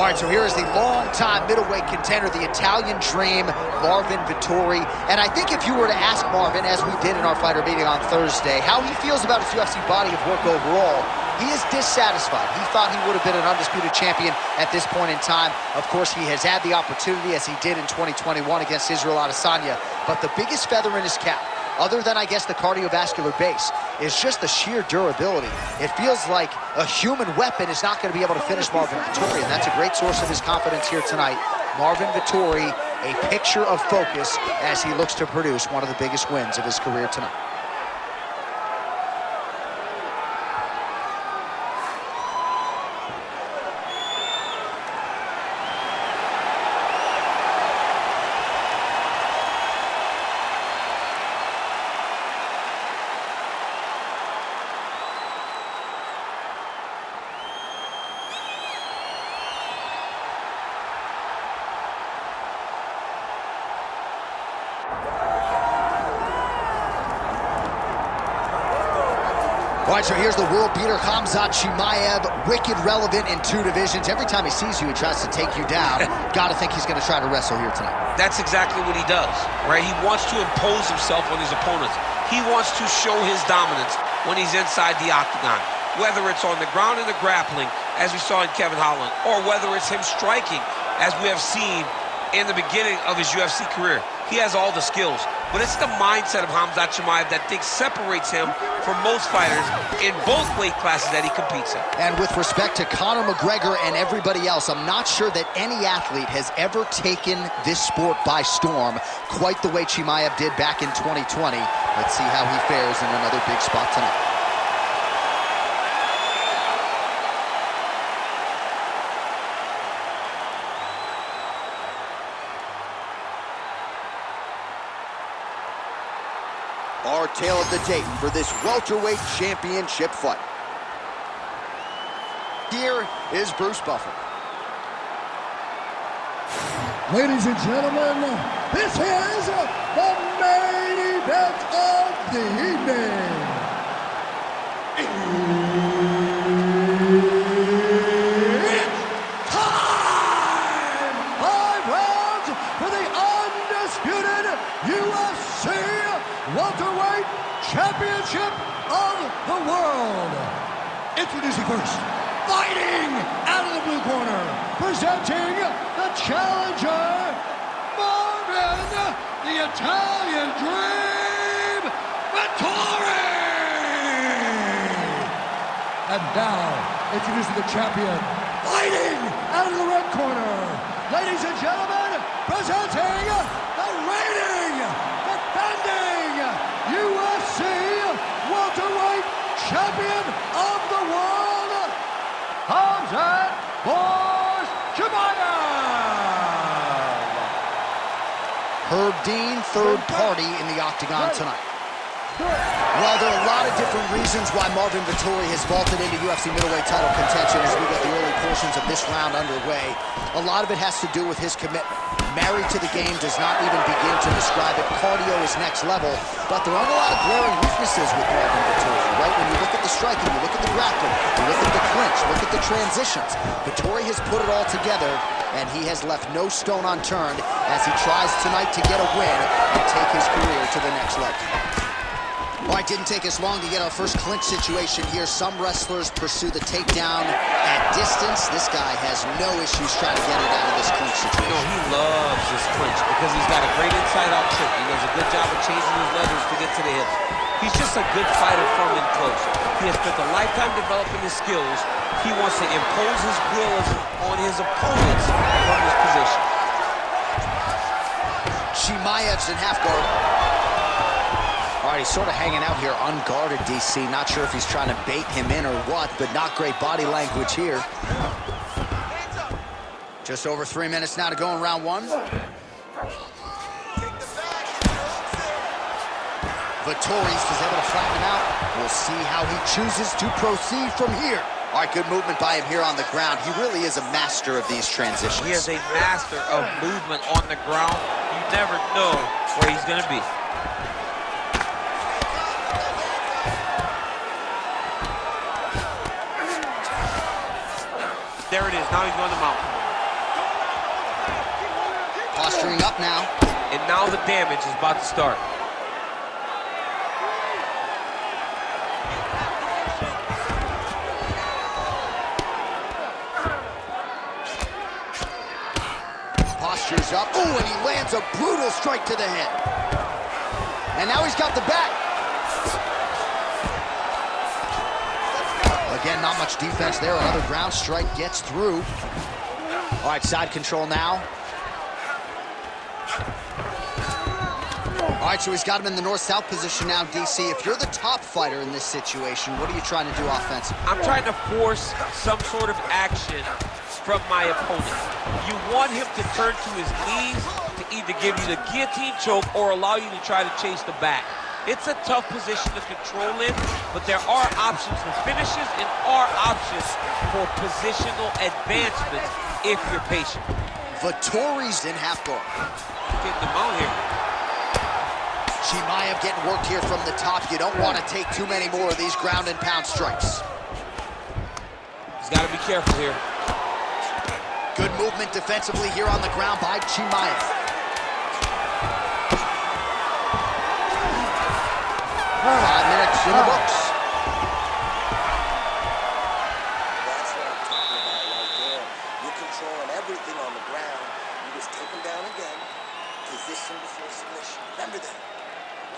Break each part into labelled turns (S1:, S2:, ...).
S1: All right, so here is the long-time middleweight contender, the Italian Dream, Marvin Vettori. And I think if you were to ask Marvin, as we did in our fighter meeting on Thursday, how he feels about his UFC body of work overall, he is dissatisfied. He thought he would have been an undisputed champion at this point in time. Of course, he has had the opportunity, as he did in 2021 against Israel Adesanya. But the biggest feather in his cap, other than, I guess, the cardiovascular base, is just the sheer durability. It feels like a human weapon is not going to be able to finish Marvin Vettori, and that's a great source of his confidence here tonight. Marvin Vettori, a picture of focus as he looks to produce one of the biggest wins of his career tonight. All right, so here's the world beater, Khamzat Chimaev, wicked relevant in 2 divisions. Every time he sees you, he tries to take you down. Got to think he's going to try to wrestle here tonight.
S2: That's exactly what he does, right? He wants to impose himself on his opponents. He wants to show his dominance when he's inside the octagon, whether it's on the ground in the grappling, as we saw in Kevin Holland, or whether it's him striking, as we have seen in the beginning of his UFC career. He has all the skills, but it's the mindset of Khamzat Chimaev that separates him from most fighters in both weight classes that he competes in.
S1: And with respect to Conor McGregor and everybody else, I'm not sure that any athlete has ever taken this sport by storm quite the way Chimaev did back in 2020. Let's see how he fares in another big spot tonight. Our tale of the tape for this welterweight championship fight. Here is Bruce Buffer.
S3: Ladies and gentlemen, this is the main event of the evening. It's time! 5 rounds for the undisputed UFC welterweight championship of the world. Introducing first, fighting out of the blue corner, presenting the challenger, Marvin, the Italian Dream, Vettori! And now, introducing the champion, fighting out of the red corner, ladies and gentlemen, presenting the reigning, defending UFC welterweight champion of the world, Khamzat Chimaev.
S1: Herb Dean, third party in the octagon tonight. Well, there are a lot of different reasons why Marvin Vettori has vaulted into UFC middleweight title contention as we get the early portions of this round underway. A lot of it has to do with his commitment. Married to the game does not even begin to describe it. Cardio is next level, but there aren't a lot of glaring weaknesses with Marvin Vettori, right? When you look at the striking, you look at the grappling, you look at the clinch, look at the transitions. Vettori has put it all together, and he has left no stone unturned as he tries tonight to get a win and take his career to the next level. All right, didn't take us long to get our first clinch situation here. Some wrestlers pursue the takedown at distance. This guy has no issues trying to get it out of this clinch situation.
S2: No, he loves this clinch because he's got a great inside-out trick. He does a good job of changing his leathers to get to the hips. He's just a good fighter from in close. He has spent a lifetime developing his skills. He wants to impose his will on his opponents from this position.
S1: Chimaev's in half guard. All right, he's sort of hanging out here unguarded, DC. Not sure if he's trying to bait him in or what, but not great body language here. Just over 3 minutes now to go in round 1. Vettori is able to flatten him out. We'll see how he chooses to proceed from here. All right, good movement by him here on the ground. He really is a master of these transitions.
S2: He is a master of movement on the ground. You never know where he's going to be. There it is. Now he's going to mount.
S1: Posturing up now.
S2: And now the damage is about to start.
S1: Postures up. Ooh, and he lands a brutal strike to the head. And now he's got the back. Again, not much defense there. Another ground strike gets through. All right, side control now. All right, so he's got him in the north-south position now, DC. If you're the top fighter in this situation, what are you trying to do offensively?
S2: I'm trying to force some sort of action from my opponent. You want him to turn to his knees to either give you the guillotine choke or allow you to try to chase the back. It's a tough position to control in, but there are options for finishes and are options for positional advancements if you're patient.
S1: Vettori's in half guard.
S2: Getting them out here.
S1: Chimaev getting worked here from the top. You don't want to take too many more of these ground and pound strikes.
S2: He's got to be careful here.
S1: Good movement defensively here on the ground by Chimaev. 5 minutes in the books.
S4: That's what I'm talking about right there. You're controlling everything on the ground. You just take him down again. Position before submission. Remember that.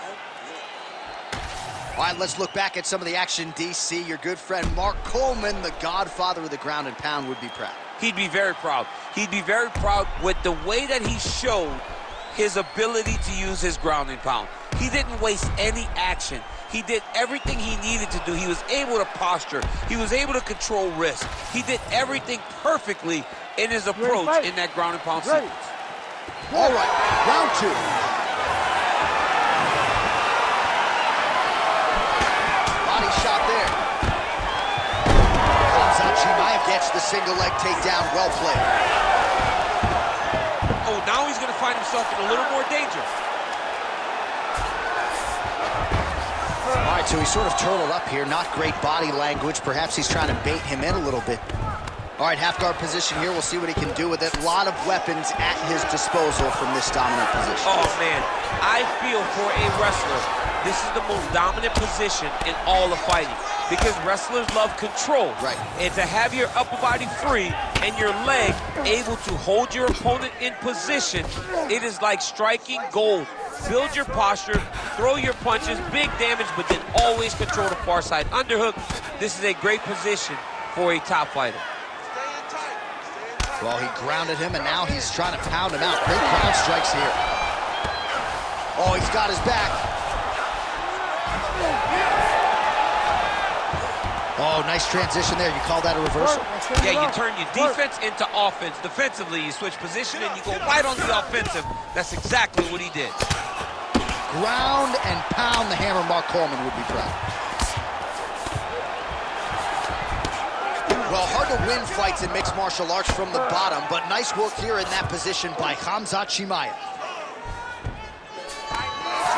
S4: Right? Yeah.
S1: All right, let's look back at some of the action, DC. Your good friend Mark Coleman, the godfather of the ground and pound, would be proud.
S2: He'd be very proud. He'd be very proud with the way that he showed his ability to use his ground and pound. He didn't waste any action. He did everything he needed to do. He was able to posture. He was able to control risk. He did everything perfectly in his approach in that ground and pound sequence.
S1: All right, round two. Body shot there. Khamzat Chimaev gets the single leg takedown. Well played.
S2: Oh, now he's going to find himself in a little more danger.
S1: All right, so he's sort of turtled up here. Not great body language. Perhaps he's trying to bait him in a little bit. All right, half guard position here. We'll see what he can do with it. A lot of weapons at his disposal from this dominant position.
S2: Oh, man. I feel for a wrestler, this is the most dominant position in all of fighting because wrestlers love control.
S1: Right.
S2: And to have your upper body free and your leg able to hold your opponent in position, it is like striking gold. Build your posture, throw your punches, big damage, but then always control the far side underhook. This is a great position for a top fighter.
S1: Well, he grounded him, and now he's trying to pound him out. Great ground strikes here. Oh, he's got his back. Oh, nice transition there. You call that a reversal?
S2: Yeah, you turn your defense into offense. Defensively, you switch position, and you go right on the offensive. That's exactly what he did.
S1: Ground and pound the hammer. Mark Coleman would be proud. Well, hard to win fights in mixed martial arts from the bottom, but nice work here in that position by Khamzat Chimaev.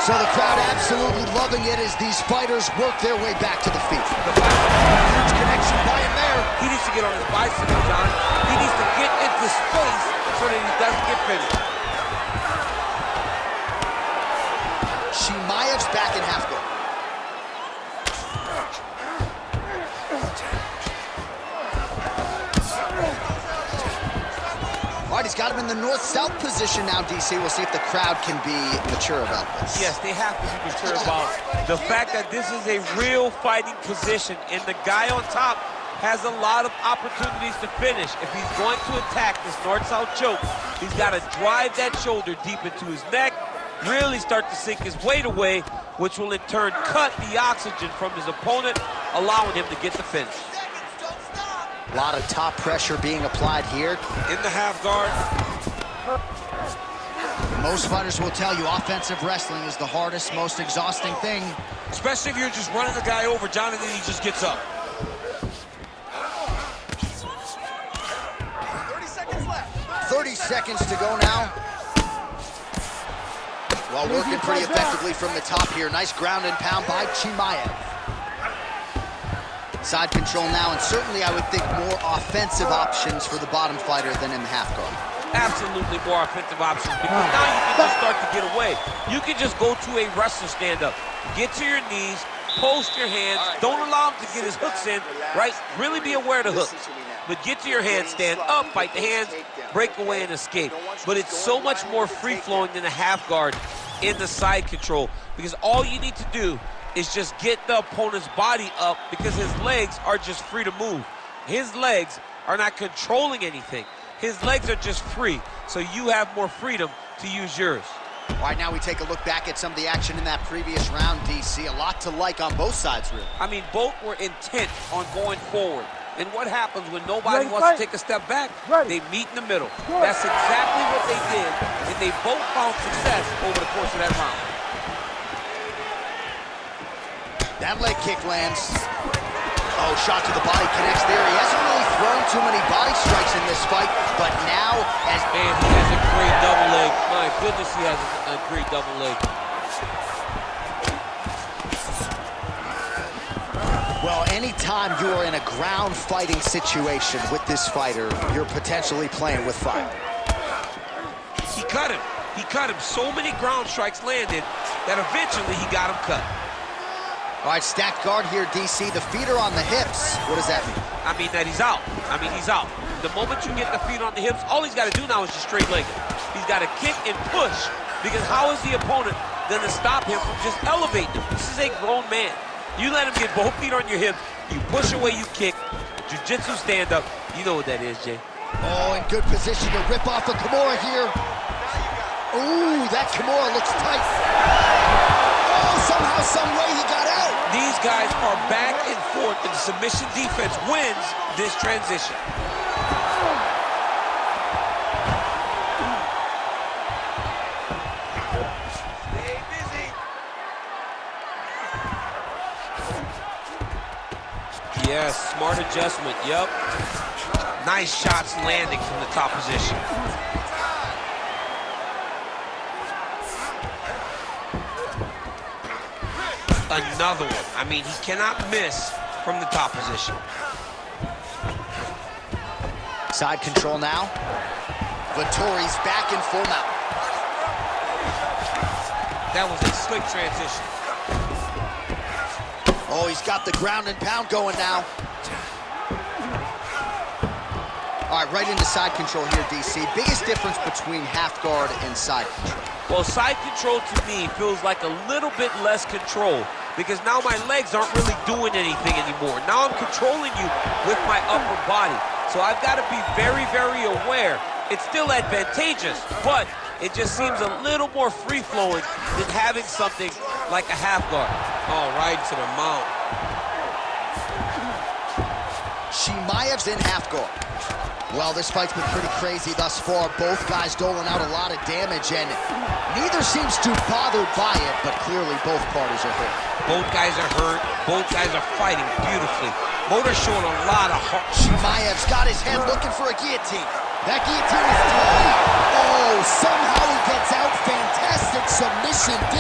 S1: So the crowd absolutely loving it as these fighters work their way back to the feet. Huge connection by him there.
S2: He needs to get on his bicycle, John. He needs to get into space so that he doesn't get finished.
S1: Chimaev's back in half guard. All right, he's got him in the north-south position now, DC. We'll see if the crowd can be mature about this.
S2: Yes, they have to be mature about the fact that this is a real fighting position, and the guy on top has a lot of opportunities to finish. If he's going to attack this north-south choke, he's got to drive that shoulder deep into his neck, really start to sink his weight away, which will in turn cut the oxygen from his opponent, allowing him to get the finish.
S1: A lot of top pressure being applied here.
S2: In the half guard.
S1: Most fighters will tell you offensive wrestling is the hardest, most exhausting thing.
S2: Especially if you're just running the guy over, John, and then he just gets up.
S4: 30 seconds left.
S1: 30 seconds to go now. Well, working pretty effectively from the top here. Nice ground and pound by Chimaev. Side control now, and certainly I would think more offensive options for the bottom fighter than in the half guard.
S2: absolutely more offensive options because now you can just start to get away. You can just go to a wrestler stand-up. Get to your knees, post your hands. Don't allow him to get his hooks in, right? Really be aware of the hooks. But get to your hands, stand up, fight the hands, break away and escape. But it's so much more free-flowing than a half guard in the side control because all you need to do is just get the opponent's body up because his legs are just free to move. His legs are not controlling anything. His legs are just free, so you have more freedom to use yours.
S1: All right, now we take a look back at some of the action in that previous round, DC. A lot to like on both sides, really.
S2: I mean, both were intent on going forward. And what happens when nobody wants to take a step back? They meet in the middle. That's exactly what they did, and they both found success over the course of that round.
S1: That leg kick lands. Oh, shot to the body connects there. He hasn't really thrown too many body strikes in this fight, but now as...
S2: Man, he has a great double leg. My goodness, he has a great double leg.
S1: Well, anytime you are in a ground fighting situation with this fighter, you're potentially playing with fire.
S2: He cut him. He cut him. So many ground strikes landed that eventually he got him cut.
S1: All right, stacked guard here, DC. The feet are on the hips. What does that mean?
S2: I mean that he's out. I mean, he's out. The moment you get the feet on the hips, all he's got to do now is just straight leg it. He's got to kick and push because how is the opponent going to stop him from just elevating him? This is a grown man. You let him get both feet on your hips, you push away, you kick, jiu-jitsu stand-up. You know what that is, Jay.
S1: Oh, in good position to rip off a Kimura here. Ooh, that Kimura looks tight. Oh, somehow, some way he got out.
S2: These guys are back and forth, and submission defense wins this transition. Yes, smart adjustment, yep. Nice shots landing from the top position. Another one. I mean, he cannot miss from the top position.
S1: Side control now. Vettori's back in full mount.
S2: That was a slick transition.
S1: Oh, he's got the ground and pound going now. All right, right into side control here, DC. Biggest difference between half guard and side control?
S2: Well, side control to me feels like a little bit less control because now my legs aren't really doing anything anymore. Now I'm controlling you with my upper body. So I've got to be very, very aware. It's still advantageous, but it just seems a little more free-flowing than having something like a half guard. Oh, right to the mount.
S1: Chimaev's in half guard. Well, this fight's been pretty crazy thus far. Both guys doling out a lot of damage, and neither seems too bothered by it, but clearly both parties are hurt.
S2: Both guys are hurt. Both guys are fighting beautifully. Both are showing a lot of heart.
S1: Chimaev's got his head looking for a guillotine. That guillotine is delayed. Oh, somehow he gets out. Fantastic submission D.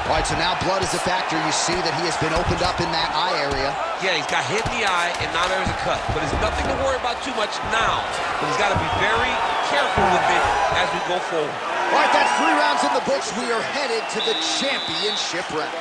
S1: All right, so now blood is a factor. You see that he has been opened up in that eye area.
S2: Yeah, he's got hit in the eye, and now there's a cut. But there's nothing to worry about too much now. But he's got to be very careful with it as we go forward.
S1: All right, that's 3 rounds in the books. We are headed to the championship rounds.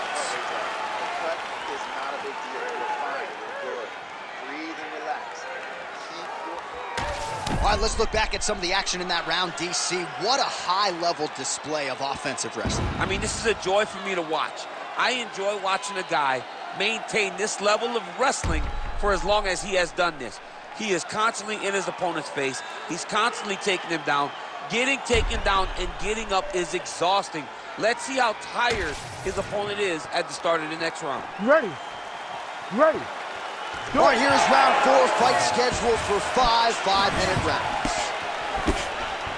S1: All right, let's look back at some of the action in that round, DC. What a high-level display of offensive wrestling.
S2: I mean, this is a joy for me to watch. I enjoy watching a guy maintain this level of wrestling for as long as he has done this. He is constantly in his opponent's face. He's constantly taking him down. Getting taken down and getting up is exhausting. Let's see how tired his opponent is at the start of the next round.
S3: Ready. Ready.
S1: All right, here's round 4, fight scheduled for 5 5-minute rounds.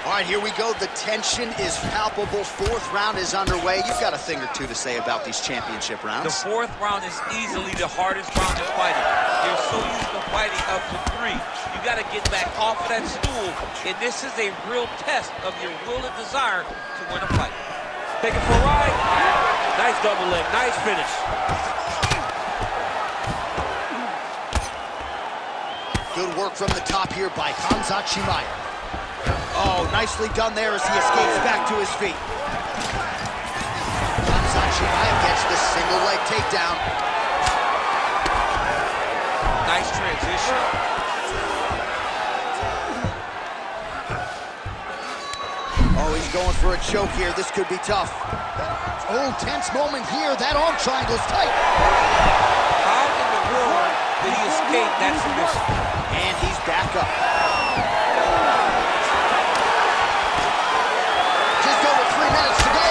S1: All right, here we go. The tension is palpable. 4th round is underway. You've got a thing or two to say about these championship rounds.
S2: The 4th round is easily the hardest round of fighting. You're so used to fighting up to 3. You got to get back off of that stool, and this is a real test of your will and desire to win a fight. Take it for a ride. Nice double leg. Nice finish.
S1: Good work from the top here by Khamzat Chimaev.
S2: Oh,
S1: Oh, nicely done there as he escapes back to his feet. Khamzat Chimaev gets the single leg takedown.
S2: Nice transition.
S1: Oh, he's going for a choke here. This could be tough. Oh, tense moment here. That arm triangle's tight.
S2: How in the world did he escape that submission?
S1: And he's back up. Just over 3 minutes to go.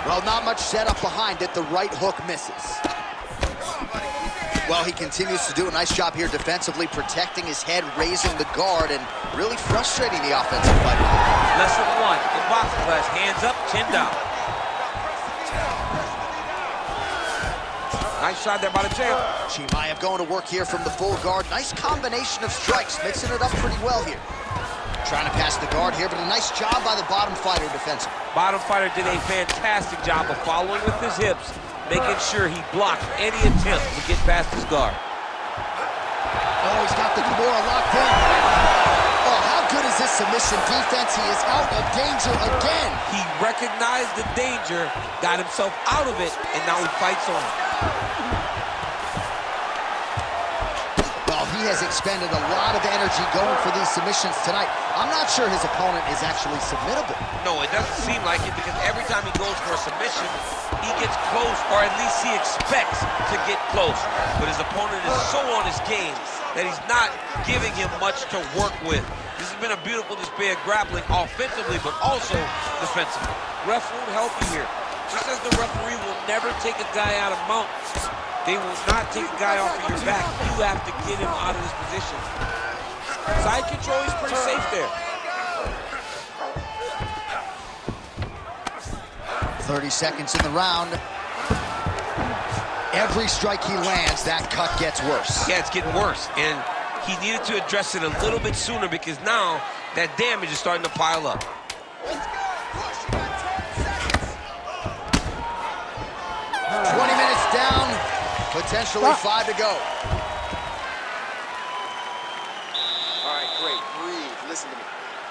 S1: Well, not much setup behind it. The right hook misses. Well, he continues to do a nice job here defensively, protecting his head, raising the guard, and really frustrating the offensive fighter.
S2: Lesson 1 in boxing class, hands up, chin down. Nice shot there by the champ.
S1: Chimaev going to work here from the full guard. Nice combination of strikes, mixing it up pretty well here. Trying to pass the guard here, but a nice job by the bottom fighter defensively.
S2: Bottom fighter did a fantastic job of following with his hips, making sure he blocked any attempt to get past his guard.
S1: Oh, he's got the Kimura locked in. Oh, how good is this submission defense? He is out of danger again.
S2: He recognized the danger, got himself out of it, and now he fights on.
S1: Well, he has expended a lot of energy going for these submissions tonight. I'm not sure his opponent is actually submittable.
S2: No, it doesn't seem like it, because every time he goes for a submission, he gets close, or at least he expects to get close. But his opponent is so on his game that he's not giving him much to work with. This has been a beautiful display of grappling offensively, but also defensively. Ref won't help you here. Just as the referee will never take a guy out of mount, they will not take a guy off of your back. You have to get him out of this position. Side control is pretty safe there.
S1: 30 seconds in the round. Every strike he lands, that cut gets worse.
S2: Yeah, it's getting worse. And he needed to address it a little bit sooner, because now that damage is starting to pile up.
S1: 20 minutes down, potentially 5 to go.
S5: All right, great. Breathe. Listen to me.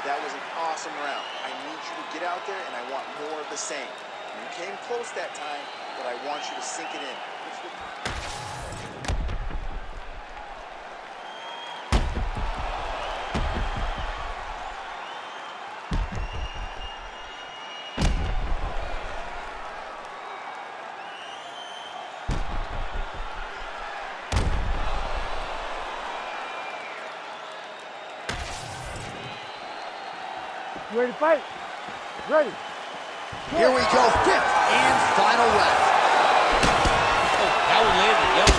S5: That was an awesome round. I need you to get out there, and I want more of the same. You came close that time, but I want you to sink it in.
S6: You ready to fight? Ready.
S1: Here we go, 5th and final round.
S2: Oh, that one landed, yep.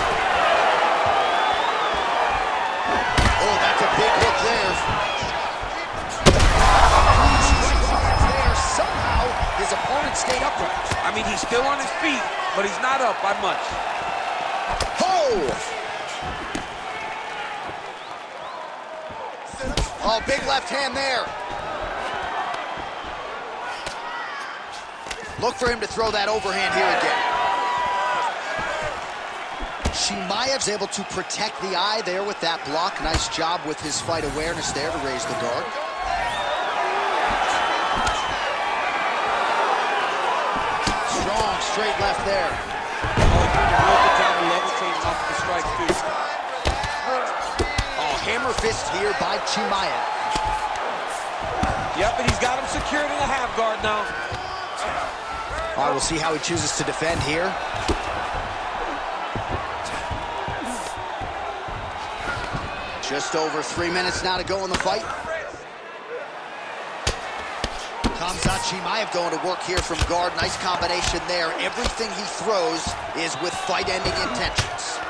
S1: Oh, that's a big hook there. There, somehow, his opponent stayed upright.
S2: I mean, he's still on his feet, but he's not up by much.
S1: Oh, big left hand there. Look for him to throw that overhand here again. Chimaev's able to protect the eye there with that block. Nice job with his fight awareness there to raise the guard. Strong straight left there.
S2: Oh, he did a real good job of levitating off the strikes, too.
S1: Oh, hammer fist here by Chimaev.
S2: Yep, and he's got him secured in the half guard now.
S1: All right, we'll see how he chooses to defend here. Just over 3 minutes now to go in the fight. Khamzat Chimaev going to work here from guard. Nice combination there. Everything he throws is with fight-ending intentions.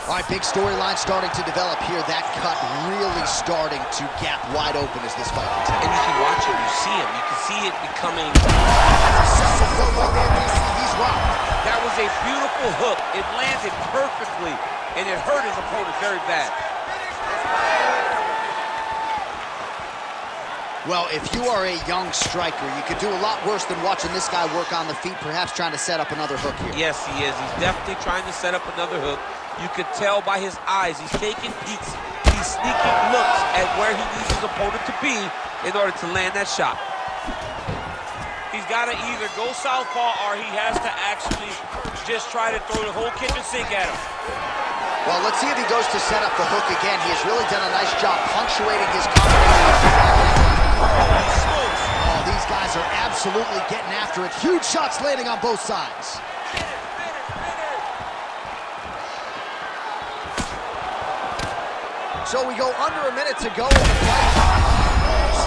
S1: All right, big storyline starting to develop here. That cut really starting to gap wide open as this fight continues.
S2: And you can watch it, you see him. You can see it becoming...
S1: He's rocked.
S2: That was a beautiful hook. It landed perfectly, and it hurt his opponent very bad.
S1: Well, if you are a young striker, you could do a lot worse than watching this guy work on the feet, perhaps trying to set up another hook here.
S2: Yes, he is. He's definitely trying to set up another hook. You could tell by his eyes. He's taking peeks. He's sneaking looks at where he needs his opponent to be in order to land that shot.
S7: He's got to either go southpaw or he has to actually just try to throw the whole kitchen sink at him.
S1: Well, let's see if he goes to set up the hook again. He has really done a nice job punctuating his combination. Oh, these guys are absolutely getting after it. Huge shots landing on both sides. So we go under a minute to go in the fight.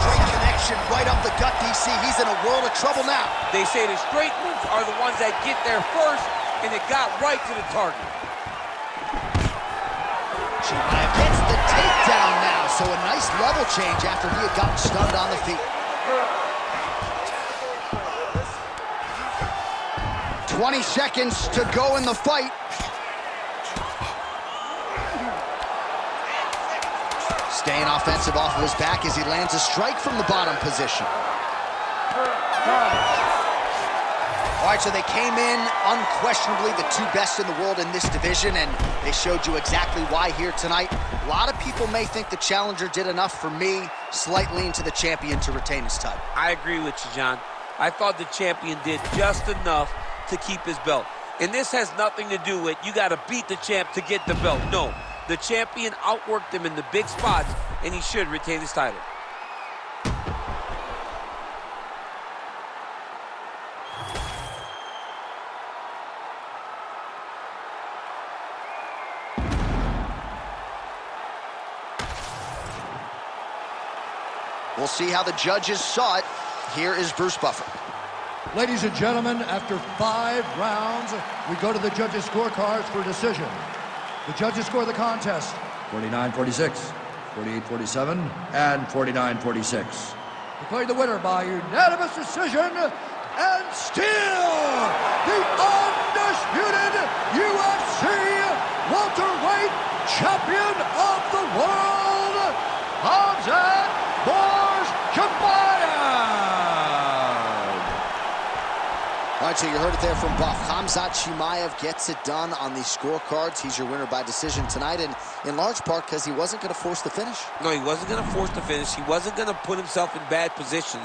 S1: Straight connection right up the gut, DC. He's in a world of trouble now.
S2: They say the straight moves are the ones that get there first, and it got right to the target.
S1: Chimaev gets the takedown now, so a nice level change after he had gotten stunned on the feet. 20 seconds to go in the fight. Staying offensive off of his back as he lands a strike from the bottom position. All right, so they came in unquestionably the two best in the world in this division, and they showed you exactly why here tonight. A lot of people may think the challenger did enough. For me, slight lean to the champion to retain his title.
S2: I agree with you, John. I thought the champion did just enough to keep his belt. And this has nothing to do with you got to beat the champ to get the belt. No. The champion outworked him in the big spots, and he should retain his title.
S1: We'll see how the judges saw it. Here is Bruce Buffer.
S3: Ladies and gentlemen, after 5 rounds, we go to the judges' scorecards for decision. The judges score the contest 49-46, 48-47, and 49-46. Declared the winner by unanimous decision, and still the undisputed UFC welterweight champion of the world, Khamzat Chimaev.
S1: All right, so you heard it there from Buff. Khamzat Chimaev gets it done on the scorecards. He's your winner by decision tonight, and in large part because he wasn't going to force the finish.
S2: No, he wasn't going to force the finish. He wasn't going to put himself in bad positions.